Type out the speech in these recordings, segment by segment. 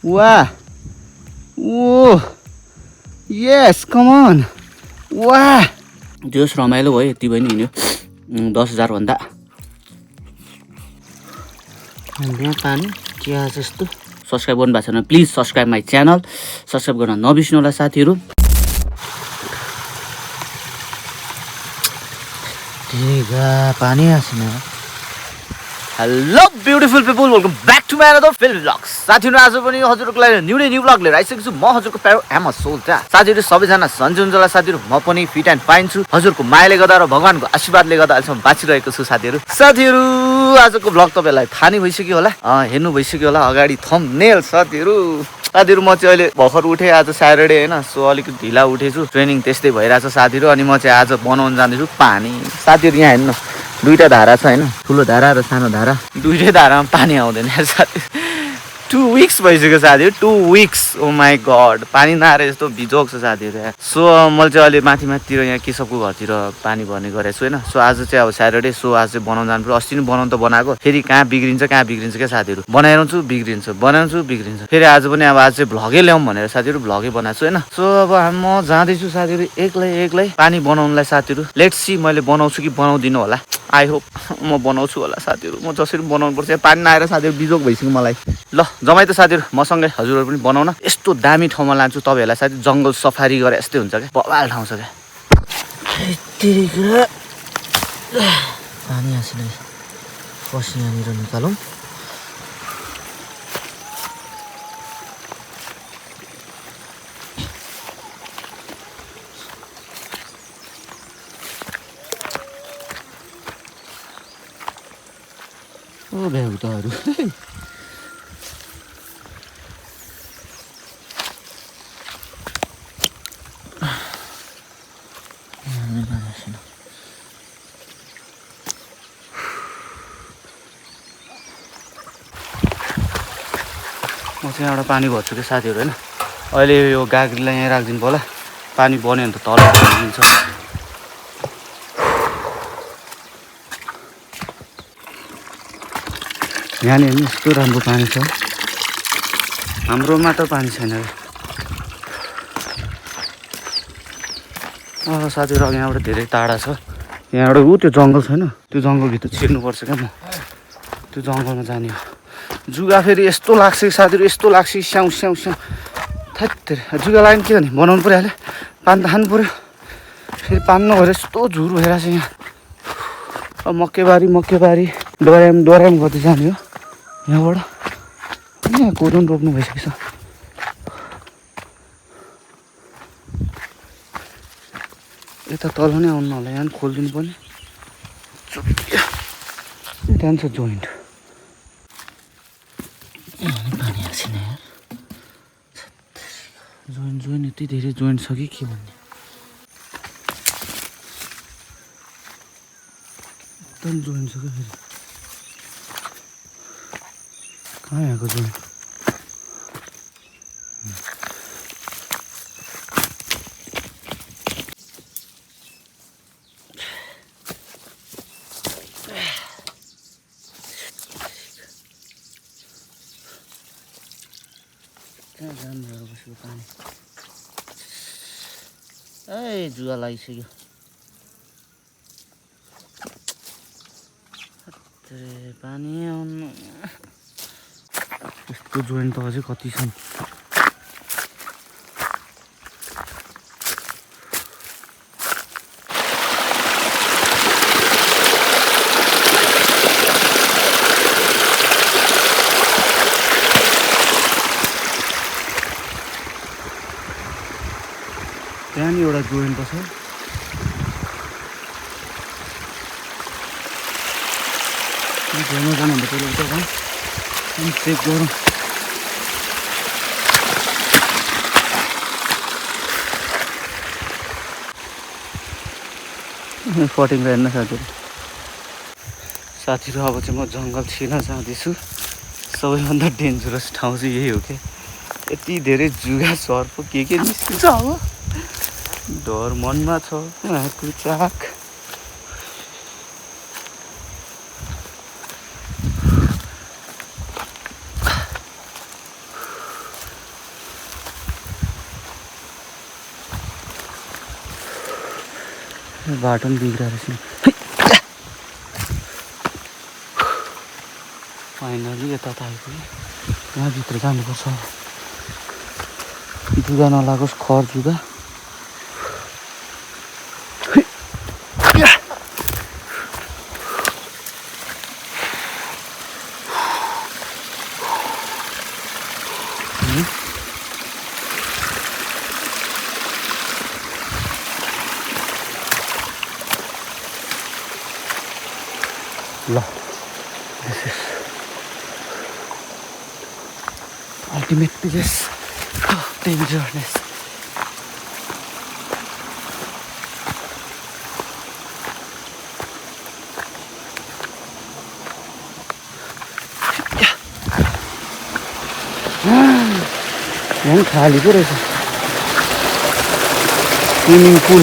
वाह ओ yes come on वाह जोस रमाइलो भयो यति पनि हिँड्यो 10,000 भन्दा यहाँ पानी चिया जस्तो सब्सक्राइब गर्नु भएको छैन please subscribe my channel subscribe गर्न नबिर्स्नु होला साथीहरू पानी आछिन hello beautiful people welcome back to my another film vlogs साथीहरू आज पनि हजुरहरूको लागि न्यू भ्लग लिएर आइसकेको छु म हजुरको प्यारो एम सोल्टा साथीहरू सबैजना सन्चै हुन्छ होला साथीहरू म पनि फिट एन्ड फाइन छु हजुरको मायाले गर्दा र भगवानको आशीर्वादले गर्दा अहिलेसम्म बाँचिरहेको छु साथीहरू आजको भ्लग तपाईँलाई थाहा नै भइसक्यो होला हेर्नु भइसक्यो होला अगाडि थम्बनेल साथीहरू म चाहिँ अहिले भर्खर उठेँ आज स्याटरडे होइन सो अलिकति ढिला उठेछु ट्रेनिङ त्यस्तै भइरहेछ साथीहरू अनि म चाहिँ आज बनाउन जाँदैछु पानी साथीहरू यहाँ हेर्नु दुईटा धारा छ होइन ठुलो धारा र सानो धारा दुईटै धारामा पानी आउँदैन साथी 2 weeks भइसक्यो साथीहरू 2 weeks ओ माई गड पानी नआएर यस्तो बिजोग छ साथीहरू सो मैले चाहिँ अहिले माथितिर यहाँ केशवको घरतिर पानी भर्ने गरेको छु होइन सो आज चाहिँ अब स्याटरडे सो आज चाहिँ बनाउनु जानु पर्यो अस्ति नै बनाउनु त बनाएको फेरि कहाँ बिग्रिन्छ क्या साथीहरू बनाइरहन्छु बिग्रिन्छ फेरि आज पनि अब आज चाहिँ भ्लगै ल्याउँ भनेर साथीहरू भ्लगै बनाएको छु होइन सो अब म जाँदैछु साथीहरू एक्लै पानी बनाउनुलाई साथीहरू लेट्स सी मैले बनाउँछु कि बनाउँदिनँ होला आई होप म बनाउँछु होला साथीहरू म जसरी बनाउनु पर्छ पानी नआएर साथीहरू बिजोग भइसक्यो मलाई ल जमाइ त साथीहरू मसँगै हजुरहरू पनि बनाउन यस्तो दामी ठाउँमा लान्छु तपाईँहरूलाई साथी जङ्गल सफारी गरे यस्तै हुन्छ क्या बवाल ठाउँ छ क्या पानी आसिन पछि यहाँनिर निकालौँ ओ भ्याउताहरू म चाहिँ यहाँबाट पानी भर्छु क्या साथीहरू होइन अहिले यो गाग्रीलाई यहाँ राखिदिनु होला पानी बन्यो भने त तल दिन्छ यहाँनिर यस्तो राम्रो पानी छ हाम्रोमा त पानी छैन साथीहरू अब यहाँबाट धेरै टाढा छ यहाँबाट त्यो जङ्गल छैन त्यो जङ्गलभित्र छिर्नुपर्छ क्या म त्यो जङ्गलमा जाने हो जुगा फेरि यस्तो लाग्छ साथीहरू यस्तो लाग्छ स्याउ थैत्तेर जुगा लाग्यो के भने बनाउनु परिहाल्यो पानी त खानु पऱ्यो फेरि पानी नभएर यस्तो झुर भइरहेको छ यहाँ अब मकैबारी डोर्याम गर्दै जाने हो यहाँबाट यहाँ कोदो रोप्नु भइसकेछ यता तल नै आउनु होला यहाँ खोलिदिनु पर्ने त्यहाँ छ जोइन्ट पानी आएन यार जोइन्ट यति धेरै जोइन्ट छ कि के भन्ने एकदम जोइन्ट छ क्या फेरि कहाँ यहाँको जोइन्ट कहाँ जानु बसेको पानी ए जुवा लागिसक्यो पानी आउनु यस्तो जोइन्ट त अझै कति छन् त्यहाँ नि एउटा जोइन्ट छ हेर्नु जानुभन्दा पहिला उता जाउँ अनि चेक गरौँ फटिङ हेर्न साथीहरू अब चाहिँ म जङ्गल छिर्न जाँदैछु सबैभन्दा डेन्जरस ठाउँ चाहिँ यही हो क्या यति धेरै जुगा सर्प के निस्किन्छ अब डर मनमा छ चाक बाटो पनि बिग्रेर छ फाइनली यता त आइपुग्यो यहाँभित्र जानुपर्छ जुगा नलागोस् खर जुगा ल this is ultimate place of dangerousness. यहाँ खाली पो रहेछ स्विमिङ पुल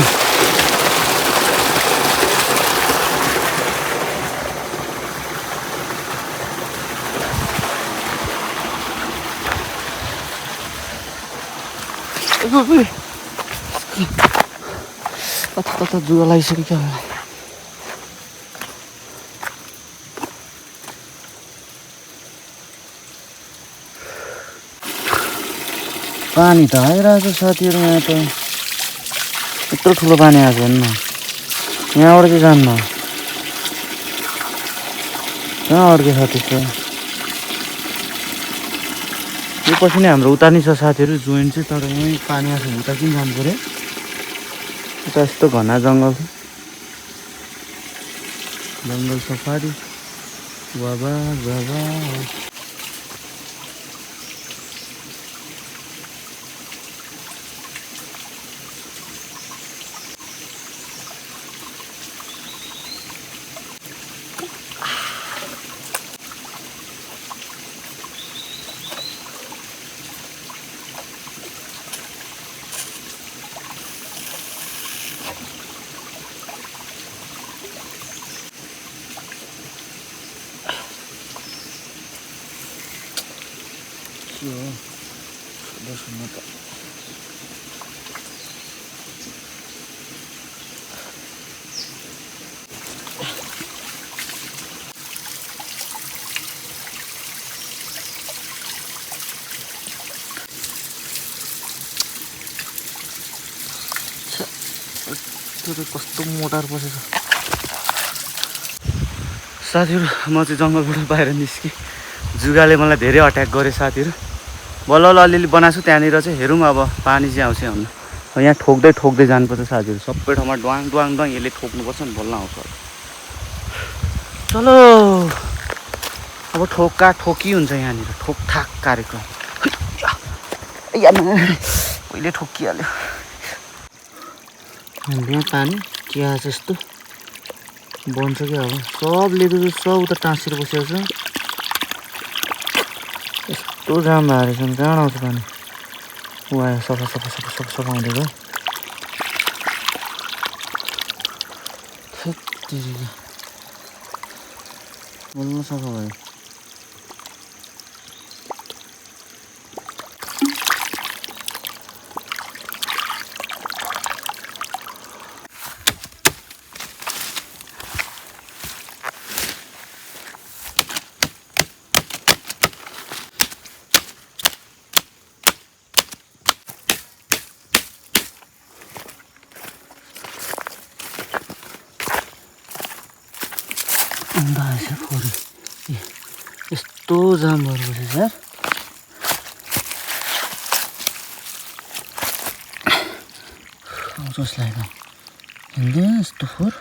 कता जुवा लगाइसक्यो क्या पानी त आइरहेको छ साथीहरू यहाँ त यत्रो ठुलो पानी आएको हेर्नु न यहाँबाट चाहिँ जान्न कहाँ अड्के छ त्यस्तो यो पछि नै हाम्रो उता नै छ साथीहरू जोइन्ट चाहिँ तर यहीँ पानी आएको उता किन जानु पऱ्यो उता यस्तो घना जङ्गल जङ्गल सफारी बाबा बाबा कस्तो मोटर पसेछ साथीहरू म चाहिँ जङ्गलबाट बाहिर निस्केँ जुगाले मलाई धेरै अट्याक गरे साथीहरू बल्ल बल्ल अलिअलि बनाएको छु त्यहाँनिर चाहिँ हेरौँ अब पानी चाहिँ आउँछ आउनु यहाँ ठोक्दै ठोक्दै जानुपर्छ साथीहरू सबै ठाउँमा ड्वाङ ड्वाङ ड्वाङ यसले ठोक्नुपर्छ नि बल्ल आउँछ चलो अब ठोक्का ठोकी हुन्छ यहाँनिर ठोकठाक कार्यक्रम कहिले ठोकिहाल्यो यहाँ पानी चिया जस्तो बन्छ क्या अब सबले त सब उता टाँसेर बसेको छ यस्तो जाम भएको रहेछ कहाँ आउँछ पानी ऊ आयो सफा सफा सफा सफा सफा हुँदै गयो बल्ल सफा भयो यस्तो जाम भएर बसेछ यार आउँछ जस्तो लाग्यो हिँड्दैन यस्तो फोहोर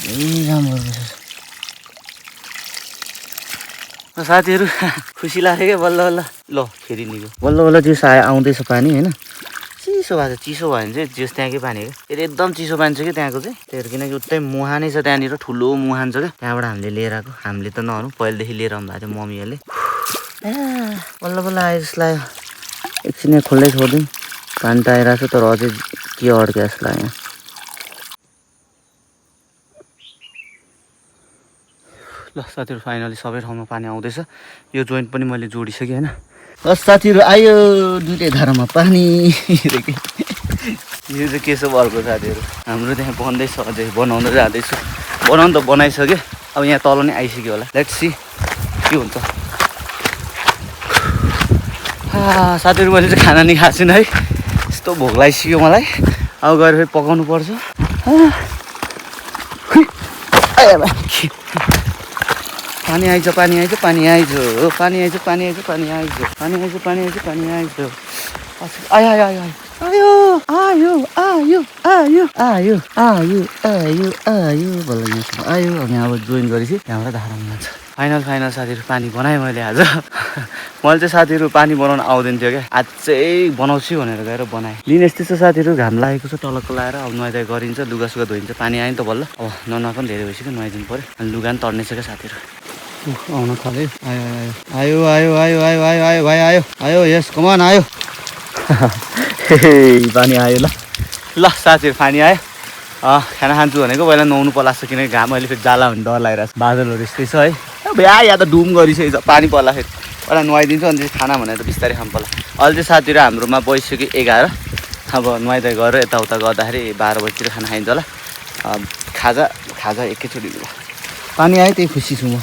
यही जाम भएर बसेछ साथीहरू खुसी लाग्यो क्या बल्ल बल्ल ल फेरि निको बल्ल बल्ल जेस आउँदैछ पानी होइन चिसो भएको छ चिसो भयो भने चाहिँ जेस त्यहाँकै पानी क्या फेरि एकदम चिसो पानी छ कि त्यहाँको चाहिँ त्यही किनकि उतै मुहानै छ त्यहाँनिर ठुलो मुहान छ क्या त्यहाँबाट हामीले लिएर आएको हामीले त नहुनु पहिलेदेखि लिएर आउनु भएको थियो मम्मीहरूले बल्ल बल्ल आयो जस्तो लाग्यो एकछिन खोल्दै छोडिदिउँ पानी त आइरहेको छ तर अझै के अड्क्यो जस्तो लाग्यो ल साथीहरू फाइनली सबै ठाउँमा पानी आउँदैछ यो जोइन्ट पनि मैले जोडिसकेँ होइन बस साथीहरू आयो दुइटै धारामा पानी यो चाहिँ केशव अर्को साथीहरू हाम्रो त्यहाँ बन्दैछ अझै बनाउँदै जाँदैछु बनाउनु त बनाइसक्यो अब यहाँ तल नै आइसक्यो होला लेट्स सी के हुन्छ साथीहरू मैले चाहिँ खाना नि खाएको छुइनँ है यस्तो भोक लागिसक्यो मलाई अब गएर फेरि पकाउनु पर्छ पानी आइज पानी आइज पानी आइज पानी आइज पानी आइज पानी आइज पानी आइज पानी आइज पानी आइज आयो आयो आयो आयो आयो आयो आयो आयो आयो आयो बल्ल यहाँ आयो अब यहाँ अब जोइन गरेपछि त्यहाँबाट धारामा जान्छ फाइनल साथीहरू पानी बनाएँ मैले आज मैले चाहिँ साथीहरू पानी बनाउन आउँदैन थियो क्या आज चाहिँ बनाउँछु भनेर गएर बनाएँ लिन यस्तो छ साथीहरू घाम लागेको छ टलक्क लाएर अब नुहाइधुवाइ गरिन्छ लुगासुगा धोइन्छ पानी आयो नि त बल्ल अब नुहाउन पनि धेरै भइसक्यो नुहाइदिनु पऱ्यो अनि लुगा पनि तर्नेछ क्या साथीहरू आउन थाल्यो आयो आयो आयो आयो आयो आयो भाइ आयो आयो यस कमान आयो पानी आयो ल साथीहरू पानी आयो खाना खान्छु भनेको पहिला नुहाउनु पर्लाछ किनकि घाम अहिले फेरि जाला भने डर लागिरहेको छ बादलहरू यस्तै छ है भ्या या त डुम गरिसकेको छ पानी पर्ला फेरि पहिला नुहाइदिन्छु अनि चाहिँ खाना भनेर त बिस्तारै खानु पर्ला अहिले चाहिँ साथीहरू हाम्रोमा बसिसक्यो 11 अब नुहाइधुवाइ गरेर यताउता गर्दाखेरि 12 बजीतिर खाना खाइन्छ होला खाजा एकैचोटि ल पानी आयो त्यही खुसी छु म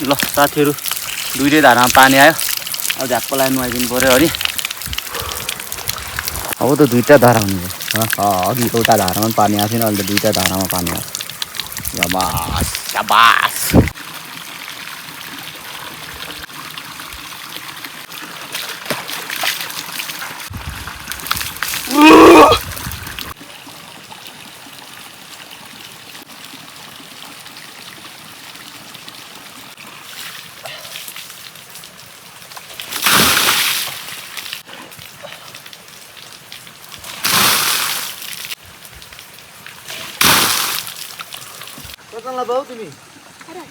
ल साथीहरू दुईटै धारामा पानी आयो अब झ्याप्पलाई नुहाइदिनु पऱ्यो अनि अब त दुईवटा धारा हुनु अघि एउटा धारामा पानी आएको छैन अहिले त दुईवटा धारामा पानी आयो शाबास कताला बाउ तिमी खाना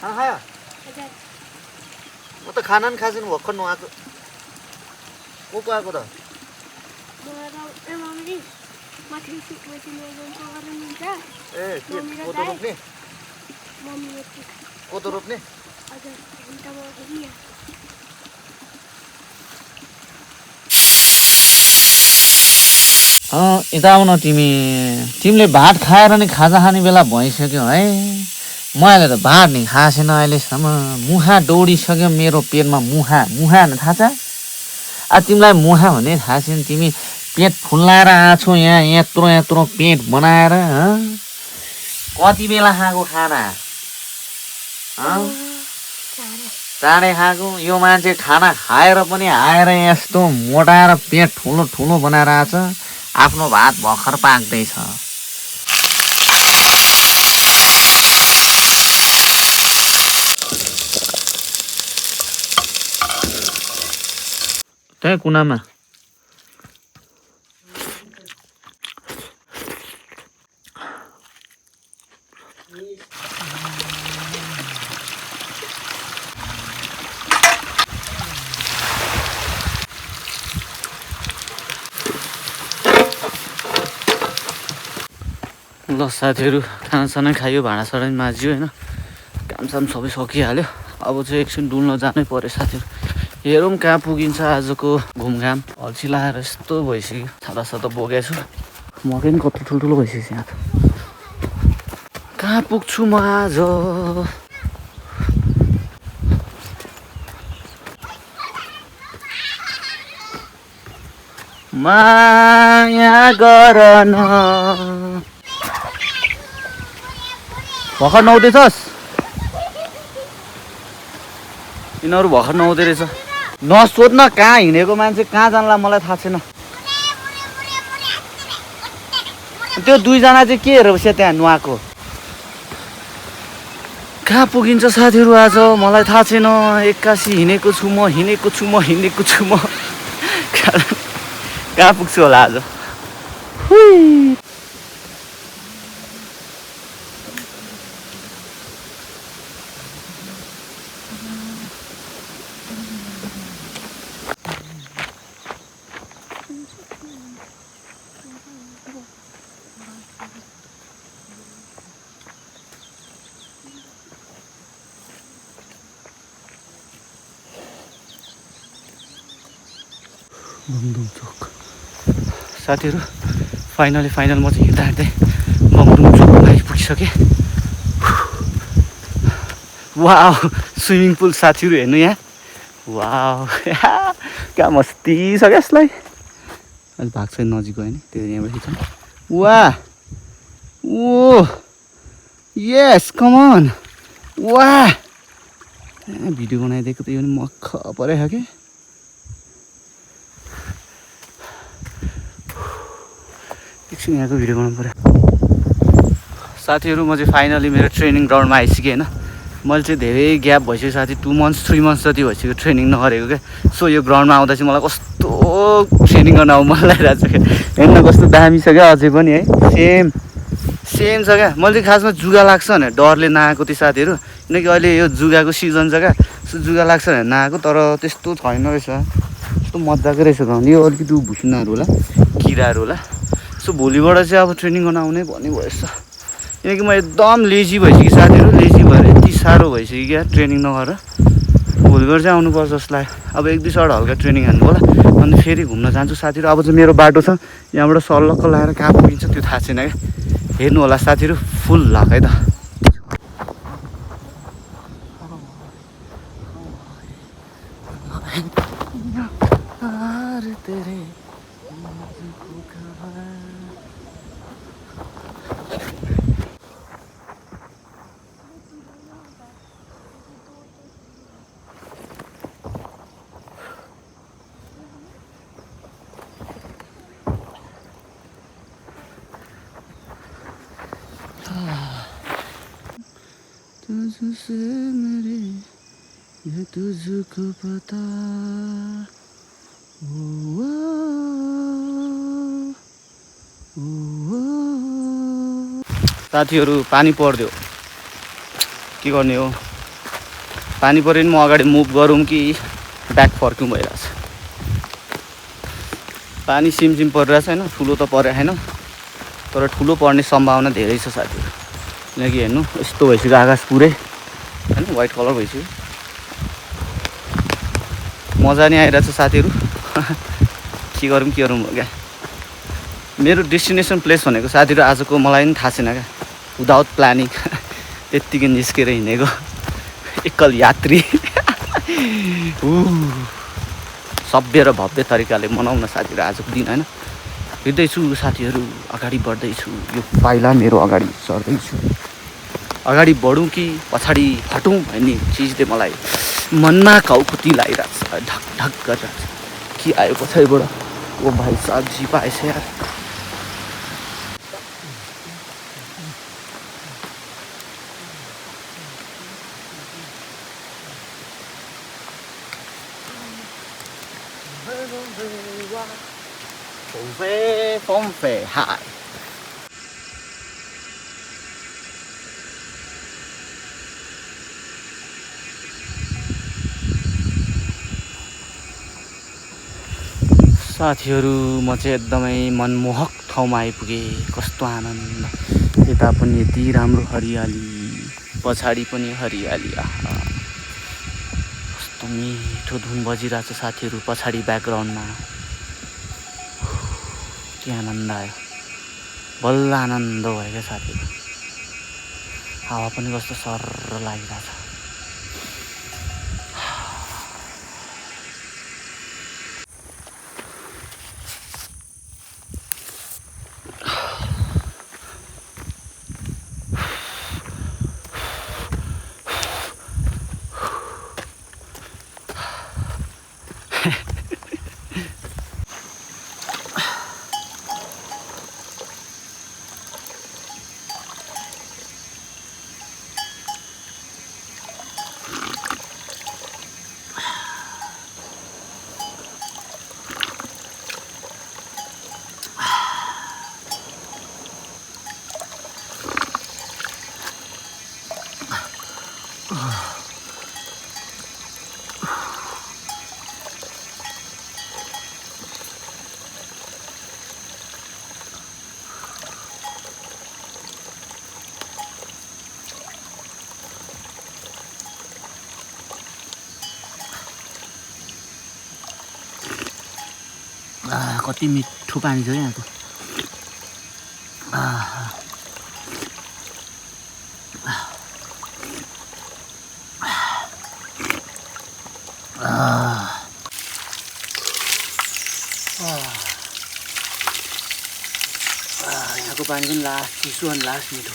खायो म त खाना नि खाएको छैन भर्खर नुहाएको को आएको त ए कोदो रोप्ने यता आउन तिमीले भात खाएर नि खाजा खाने बेला भइसक्यो है मैले त भात नि खाएको छैन अहिलेसम्म मुहा दौडिसक्यो मेरो पेटमा मुहा भने थाहा छ तिमीलाई मुहा भने थाहा छैन तिमी पेट फुल्लाएर आछौ यहाँ यत्रो पेट बनाएर कति बेला खाएको खाना चाँडै खाएको यो मान्छे खाना खाएर पनि आएर यस्तो मोटाएर पेट ठुलो बनाएर आछ आफ्नो भात भर्खर पाक्दैछ त्यही कुनामा ल साथीहरू खानासाना खायो भाँडासाँडा पनि माझ्यो होइन कामसाम सबै सकिहाल्यो अब चाहिँ एकछिन डुल्न जानै पर्यो साथीहरू हेरौँ कहाँ पुगिन्छ आजको घुमघाम अल्छी लाएर यस्तो भइसक्यो छाता बोकेको छु मकै पनि कत्रो ठुल्ठुलो भइसक्यो यहाँ त कहाँ पुग्छु म आज माया गर्न भर्खर नुहाउँदैछस् यिनीहरू भर्खर नुहाउँदै रहेछ नसोध्न कहाँ हिँडेको मान्छे कहाँ जानला मलाई थाहा छैन त्यो दुईजना चाहिँ के हेरेर बस्यो त्यहाँ नुहाएको कहाँ पुगिन्छ साथीहरू आज मलाई थाहा छैन एक्कासी हिँडेको छु म कहाँ पुग्छु होला आज बङदुङ चोक साथीहरू फाइनल म चाहिँ हिँड्दा हिँड्दै बङदुङ चोकमा आइपुगिसकेँ। वाह स्विमिङ पुल साथीहरू हेर्नु यहाँ वाह क्या मस्ती छ क्या यसलाई अहिले भाग छैन नजिक गयो नि त्यो यहाँबाट खिच्छ वाह ओ यस कमन वाह भिडियो बनाइदिएको त यो नि मख परेको कि एकछिन यहाँको भिडियो बनाउनु पऱ्यो। साथीहरू म चाहिँ फाइनली मेरो ट्रेनिङ ग्राउन्डमा आइसकेँ होइन। मैले चाहिँ धेरै ग्याप भइसक्यो साथी 2 months 3 months जति भइसक्यो ट्रेनिङ नगरेको क्या। सो यो ग्राउन्डमा आउँदा चाहिँ मलाई कस्तो ट्रेनिङ गर्न आउँ मन लागिरहेको छ क्या। हेर्न कस्तो दामी छ क्या अझै पनि है सेम छ क्या। मैले चाहिँ खासमा जुगा लाग्छ भने डरले नआएको त्यो साथीहरू किनकि अहिले यो जुगाको सिजन छ क्या। सो जुगा लाग्छ भने नआएको तर त्यस्तो छैन रहेछ कस्तो मजाको रहेछ ग्राउन्ड। यो अलिकति भुसुनाहरू होला किराहरू होला। सो भोलिबाट चाहिँ अब ट्रेनिङ गर्न आउने भन्ने भएछ किनकि म एकदम लेजी भइसकेँ साथीहरू। लेजी भएर यति साह्रो भइसक्यो क्या ट्रेनिङ नगरेर। भोलिबाट चाहिँ आउनुपर्छ जस्तो लाग्यो। अब 1-2 सट हल्का ट्रेनिङ हान्नु होला अनि फेरि घुम्न जान्छु साथीहरू। अब चाहिँ मेरो बाटो छ यहाँबाट सल्लक्क लगाएर कहाँ पुगिन्छ त्यो थाहा छैन क्या। हेर्नु होला साथीहरू फुल लाक है त। तुझसे मेरे ये तुझको पता साथीहरू पानी पर्दियो के गर्ने हो। पानी पऱ्यो नि म अगाडि मुभ गरौँ कि ब्याक फर्क्यौँ भइरहेछ। पानी सिमसिम परिरहेछ होइन ठुलो त परेको छैन तर ठुलो पर्ने सम्भावना धेरै छ साथीहरू। किनकि हेर्नु यस्तो भइसक्यो आकाश पुरै होइन वाइट कलर भइसक्यो। मजा नि आइरहेछ साथीहरू के गरौँ क्या। मेरो डेस्टिनेसन प्लेस भनेको साथीहरू आजको मलाई पनि थाहा छैन क्या। विदाउट प्लानिङ त्यत्तिकै निस्केर हिँडेको एकल यात्री सभ्य र भव्य तरिकाले मनाउन साथीहरू आजको दिन होइन। हिँड्दैछु साथीहरू अगाडि बढ्दैछु। यो पाइला मेरो अगाडि सर्दैछु। अगाडि बढौँ कि पछाडि हटौँ भन्ने चिजले मलाई मनमा काउकुती लागिरहेको छ ढक ढक गरिरहेको छ। के आयो पछाडिबाट ओ भाइ साहब जी पाएछ यार।风飞海साथीहरू म चाहिँ एकदमै मनमोहक ठाउँमा आइपुगेँ। कस्तो आनन्द। यता पनि यति राम्रो हरियाली पछाडि पनि हरियाली आहा कस्तो मिठो धुन बजिरहेछ साथीहरू पछाडि ब्याकग्राउन्डमा। के आनन्द आयो बल्ल आनन्द भयो क्या साथीहरू। हावा पनि कस्तो सर्र लागिरहेछ। कति मिठो पानी छ यहाँको यहाँको पानी पनि लास्ट चिसो अनि लास्ट मिठो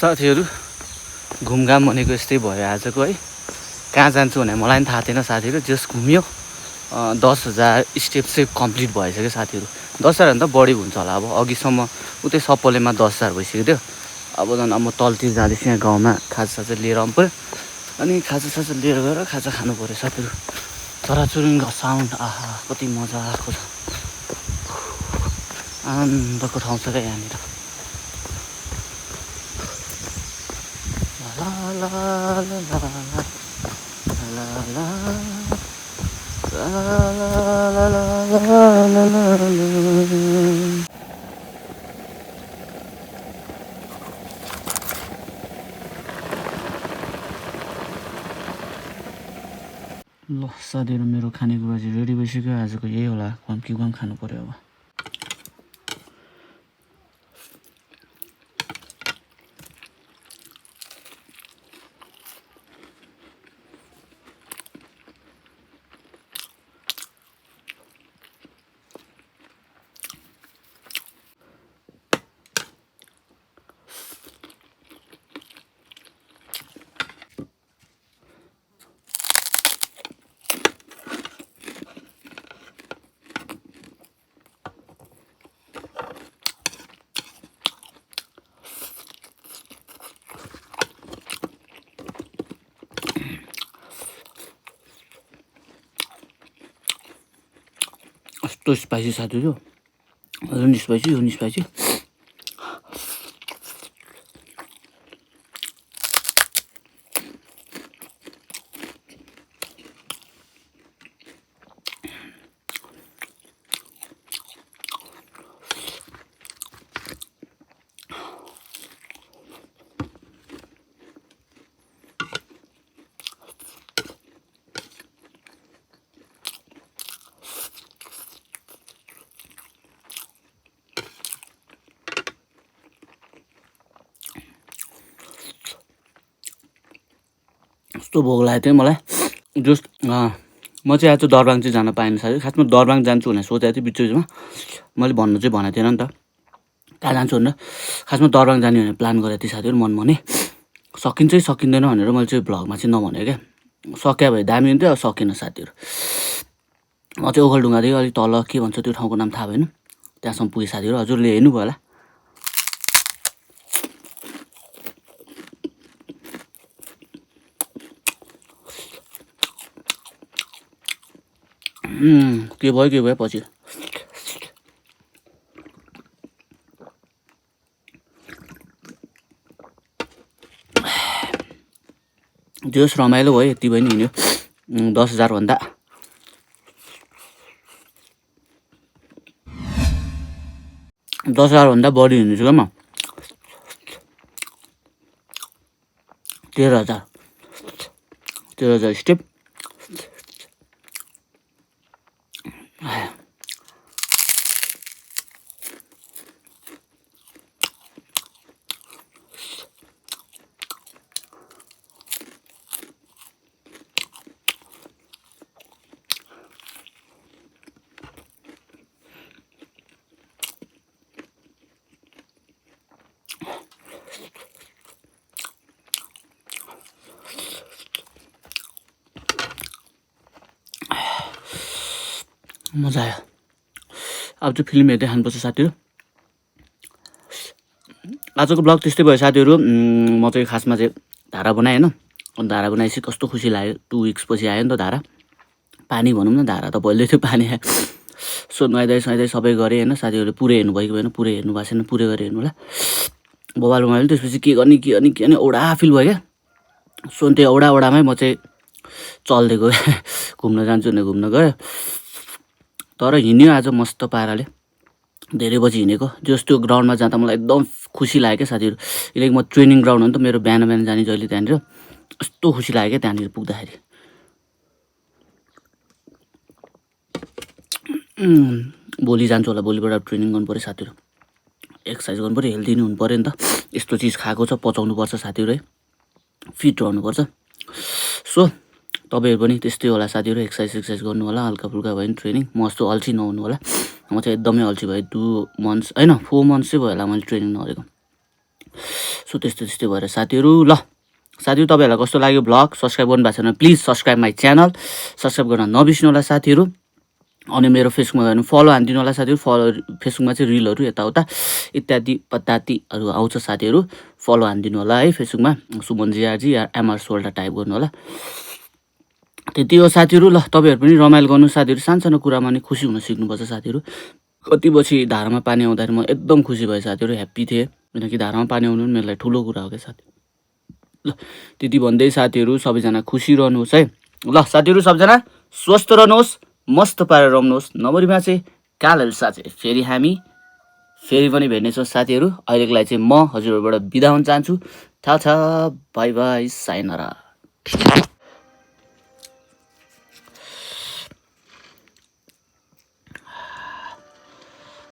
साथीहरू घुमघाम भनेको यस्तै भयो आजको है कहाँ जान्छु भने मलाई पनि थाहा थिएन साथीहरू जस्ट घुम्यो 10,000 स्टेप चाहिँ कम्प्लिट भइसक्यो साथीहरू 10,000 भन्दा बढी हुन्छ होला अब अघिसम्म उतै सप्पलेमा 10,000 भइसक्यो थियो अब झन् अब म तलतिर जाँदैछु यहाँ गाउँमा खाजासाजा लिएर आउनु पऱ्यो अनि खाजासाजा लिएर गएर खाजा खानु पऱ्यो साथीहरू चराचुरुङ्गीको साउन्ड आहा कति मजाको छ आनन्दको ठाउँ छ क्या यहाँनिर La la la la la la la la la ल साथीहरू मेरो खानेकुरा चाहिँ रेडी भइसक्यो आजको यही होला कम्कीगम खानु पर्यो अब कस्तो स्पाइसी साथीहरू यो नि स्पाइसी यो नि स्पाइसी कस्तो भोक लागेको थियो मलाई जस्ट म चाहिँ आज दरबाङ चाहिँ जान पाएन साथी खासमा दरबाङ जान्छु भनेर सोचेको थिएँ बिचमा मैले भन्नु चाहिँ भनेको थिएन नि त कहाँ जान्छु भनेर खासमा दरबाङ जाने भनेर प्लान गरेको थिएँ साथीहरू मनमा नि सकिन्छ कि सकिँदैन भनेर मैले चाहिँ भ्लगमा चाहिँ नभनेको क्या सक्या भए दामी हुन्थ्यो सकेन साथीहरू म चाहिँ ओखलढुङ्गादेखि अलिक तल के भन्छ त्यो ठाउँको नाम थाहा भएन त्यहाँसम्म पुगेँ साथीहरू हजुरले हेर्नुभयो होला के भयो पछि जोस् रमाइलो भयो यति भयो नि हिँड्यो 10,000 भन्दा 10,000 भन्दा बढी हिँड्छु क्या म 13,000 स्टेप मजा आयो अब चाहिँ फिल्म हेर्दै खानुपर्छ साथीहरू आजको ब्लग त्यस्तै भयो साथीहरू। म चाहिँ खासमा चाहिँ धारा बनाएँ होइन। अनि धारा बनाएपछि कस्तो खुसी लाग्यो। 2 विक्स पछि आयो नि त धारा। पानी भनौँ न, धारा त पहिल्यै थियो पानी आयो। सो नुहाइदाइ सुहाइदाइ सबै गरेँ होइन। साथीहरूले पुरै हेर्नु भएको भएन, पुरै हेर्नु भएको छैन, पुरै गरेर हेर्नु होला। बबाल रमाइलो। त्यसपछि के गर्ने औडा फिल भयो क्या। सो त्यो औडामै म चाहिँ चल्दै गएँ। घुम्न जान्छु भने घुम्न गएँ। तर हिँड्यो आज मस्त पाराले, धेरै बजी हिँडेको। जस त्यो ग्राउन्डमा जाँदा मलाई एकदम खुसी लाग्यो क्या साथीहरू। किनकि म ट्रेनिङ ग्राउन्ड हो नि त मेरो, बिहान बिहान जाने जहिले त्यहाँनिर। यस्तो खुसी लाग्यो क्या त्यहाँनिर पुग्दाखेरि। भोलि जान्छु होला, भोलिबाट ट्रेनिङ गर्नु पऱ्यो साथीहरू। एक्सर्साइज गर्नु पऱ्यो, हेल्दी नि हुनु पऱ्यो नि त। यस्तो चिज खाएको छ पचाउनुपर्छ साथीहरू है, फिट रहनुपर्छ। सो तपाईँहरू पनि त्यस्तै होला साथीहरू, एक्सर्साइज गर्नु होला, हल्का फुल्का भयो भने ट्रेनिङ। म जस्तो अल्छी नहुनु होला। म चाहिँ एकदमै अल्छी भयो, 2 मन्थ्स होइन 4 मन्थ्स चाहिँ भयो होला मैले ट्रेनिङ नगरेको। सो त्यस्तै भएर साथीहरू। ल साथीहरू, तपाईँहरूलाई कस्तो लाग्यो भ्लग? सब्सक्राइब गर्नु भएको छैन please subscribe my channel, subscribe गर्न नबिर्सिनु होला साथीहरू। अनि मेरो फेसबुकमा गएर फलो हानिदिनु होला साथीहरू। फेसबुकमा चाहिँ रिलहरू यताउता इत्यादि पत्तातीहरू आउँछ साथीहरू। फलो हानिदिनु होला है फेसबुकमा, सुमन जिआरजी या एमआर सोल्डा टाइप गर्नु होला। त्यति हो साथीहरू। ल तपाईँहरू पनि रमाइलो गर्नु साथीहरू। सानो कुरामा नि खुसी हुन सिक्नुपर्छ साथीहरू। कति पछि धारामा पानी आउँदाखेरि म एकदम खुसी भएँ साथीहरू, ह्याप्पी थिएँ। किनकि धारामा पानी आउनु पनि मेरो लागि ठुलो कुरा हो क्या साथी। ल त्यति भन्दै साथीहरू सबैजना खुसी रहनुहोस् है। ल साथीहरू सबजना स्वस्थ रहनुहोस्, मस्त पारेर रम्नुहोस्। नमरीमा चाहिँ कालल साँचे फेरि हामी फेरि पनि भेट्नेछौँ साथीहरू। अहिलेको लागि चाहिँ म हजुरहरूबाट बिदा हुन चाहन्छु। था बाई बाई, साइनरा।